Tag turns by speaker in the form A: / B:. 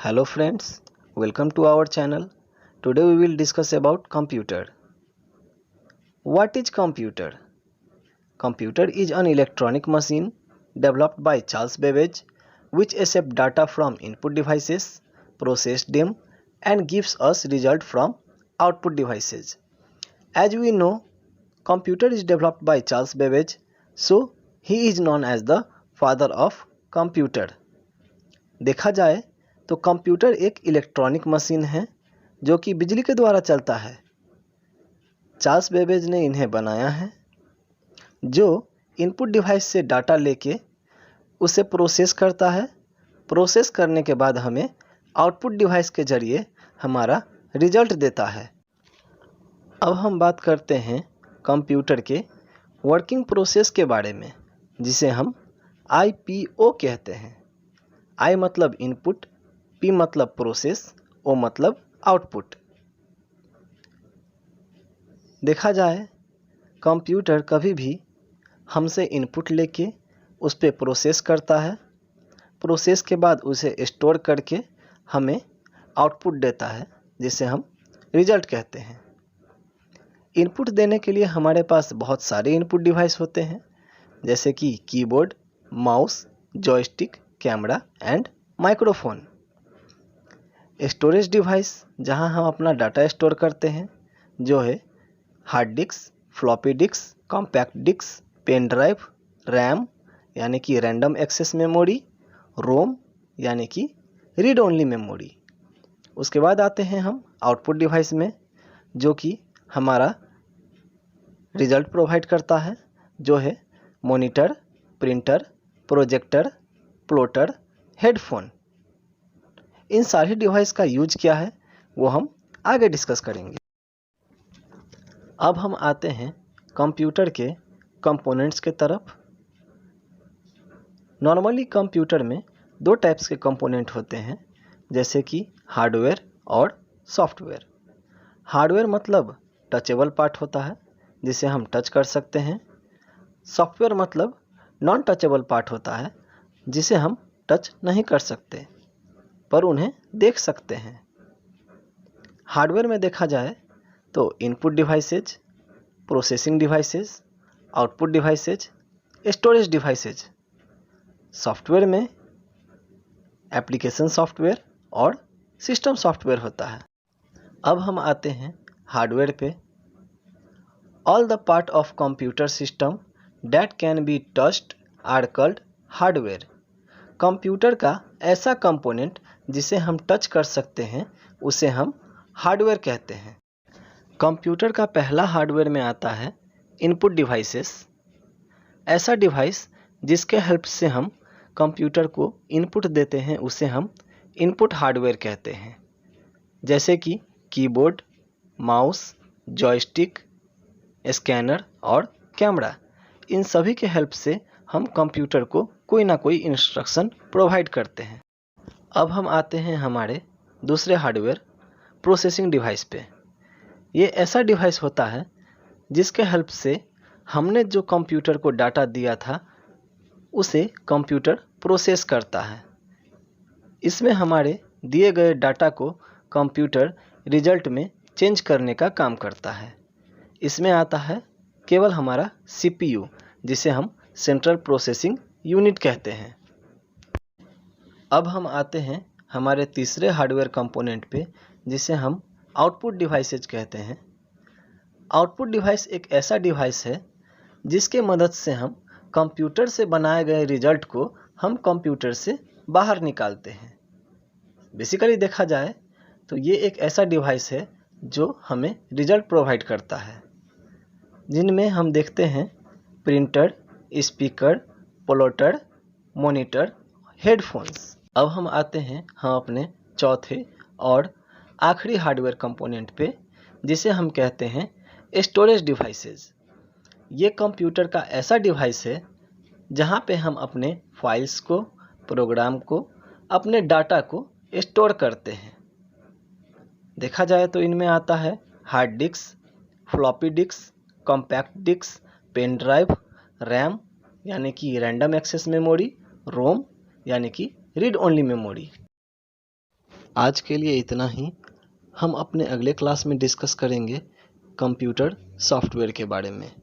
A: Hello friends, welcome to our channel. Today we will discuss about computer. What is computer? Computer is an electronic machine developed by Charles Babbage which accepts data from input devices, processes them and gives us result from output devices. As we know, computer is developed by Charles Babbage, so he is known as the father of computer. देखा जाए तो computer एक electronic machine है जो कि बिजली के द्वारा चलता है। चार्ल्स बेबेज ने इन्हें बनाया है जो इनपुट डिवाइस से डाटा लेके उसे प्रोसेस करता है। प्रोसेस करने के बाद हमें आउटपुट डिवाइस के जरिए हमारा रिजल्ट देता है। अब हम बात करते हैं कंप्यूटर के वर्किंग प्रोसेस के बारे में, जिसे हम IPO कहते हैं। I मतलब इनपुट, P मतलब प्रोसेस, O मतलब आउटपुट। देखा जाए कंप्यूटर कभी भी हमसे इनपुट लेके उस पर प्रोसेस करता है। प्रोसेस के बाद उसे स्टोर करके हमें आउटपुट देता है, जिसे हम रिजल्ट कहते हैं। इनपुट देने के लिए हमारे पास बहुत सारे इनपुट डिवाइस होते हैं, जैसे कि keyboard, mouse, joystick, camera and microphone. Storage device जहां हम अपना डाटा स्टोर करते हैं, जो है hard disk, floppy disk, compact disk, pen drive, RAM यानी कि रैंडम एक्सेस मेमोरी, रोम यानी कि रीड ओनली मेमोरी। उसके बाद आते हैं हम आउटपुट डिवाइस में, जो कि हमारा रिजल्ट प्रोवाइड करता है, जो है monitor, printer, projector, plotter, headphone. इन सारे डिवाइस का यूज क्या है वो हम आगे डिस्कस करेंगे। अब हम आते हैं कंप्यूटर के कंपोनेंट्स के तरफ। नॉर्मली कंप्यूटर में दो टाइप्स के कंपोनेंट होते हैं, जैसे कि हार्डवेयर और सॉफ्टवेयर। हार्डवेयर मतलब टचेबल पार्ट होता है जिसे हम टच कर सकते हैं। सॉफ्टवेयर मतलब नॉन टचेबल पार्ट होता है जिसे हम टच नहीं कर सकते पर उन्हें देख सकते हैं। हार्डवेयर में देखा जाए तो input devices, processing devices, output devices, storage devices. Software में एप्लीकेशन सॉफ्टवेयर और सिस्टम सॉफ्टवेयर होता है। अब हम आते हैं हार्डवेयर पे। All the part of computer system that can be touched are called hardware. Computer का ऐसा कंपोनेंट जिसे हम टच कर सकते हैं उसे हम हार्डवेयर कहते हैं। कंप्यूटर का पहला हार्डवेयर में आता है इनपुट डिवाइसेस। ऐसा डिवाइस जिसके हेल्प से हम कंप्यूटर को इनपुट देते हैं उसे हम इनपुट हार्डवेयर कहते हैं, जैसे कि कीबोर्ड, माउस, जॉयस्टिक, स्कैनर और कैमरा। इन सभी के हेल्प से हम कंप्यूटर को कोई ना कोई इंस्ट्रक्शन प्रोवाइड करते हैं। अब हम आते हैं हमारे दूसरे हार्डवेयर प्रोसेसिंग डिवाइस पे। ये ऐसा डिवाइस होता है जिसके हेल्प से हमने जो कंप्यूटर को डाटा दिया था उसे कंप्यूटर प्रोसेस करता है। इसमें हमारे दिए गए डाटा को कंप्यूटर रिजल्ट में चेंज करने का काम करता है। इसमें आता है केवल हमारा CPU, जिसे हम सेंट्रल प्रोसेसिंग यूनिट कहते हैं। अब हम आते हैं हमारे तीसरे हार्डवेयर कंपोनेंट पे, जिसे हम आउटपुट डिवाइसेज कहते हैं। आउटपुट डिवाइस एक ऐसा डिवाइस है जिसके मदद से हम कंप्यूटर से बनाए गए रिजल्ट को हम कंप्यूटर से बाहर निकालते हैं। बेसिकली देखा जाए तो ये एक ऐसा डिवाइस है जो हमें रिजल्ट प्रोवाइड करता है, जिनमें हम देखते हैं printer, speaker, plotter, monitor, headphones. अब हम आते हैं हम अपने चौथे और आखिरी हार्डवेयर कंपोनेंट पे, जिसे हम कहते हैं स्टोरेज डिवाइसेस। ये कंप्यूटर का ऐसा डिवाइस है जहाँ पे हम अपने फाइल्स को, प्रोग्राम को, अपने डाटा को स्टोर करते हैं। देखा जाए तो इनमें आता है hard disk, floppy disk, compact disk, pen drive, RAM यानी कि रैंडम एक्सेस मेमोरी, रोम यानी कि रीड ओनली मेमोरी। आज के लिए इतना ही। हम अपने अगले क्लास में डिस्कस करेंगे कंप्यूटर सॉफ्टवेयर के बारे में।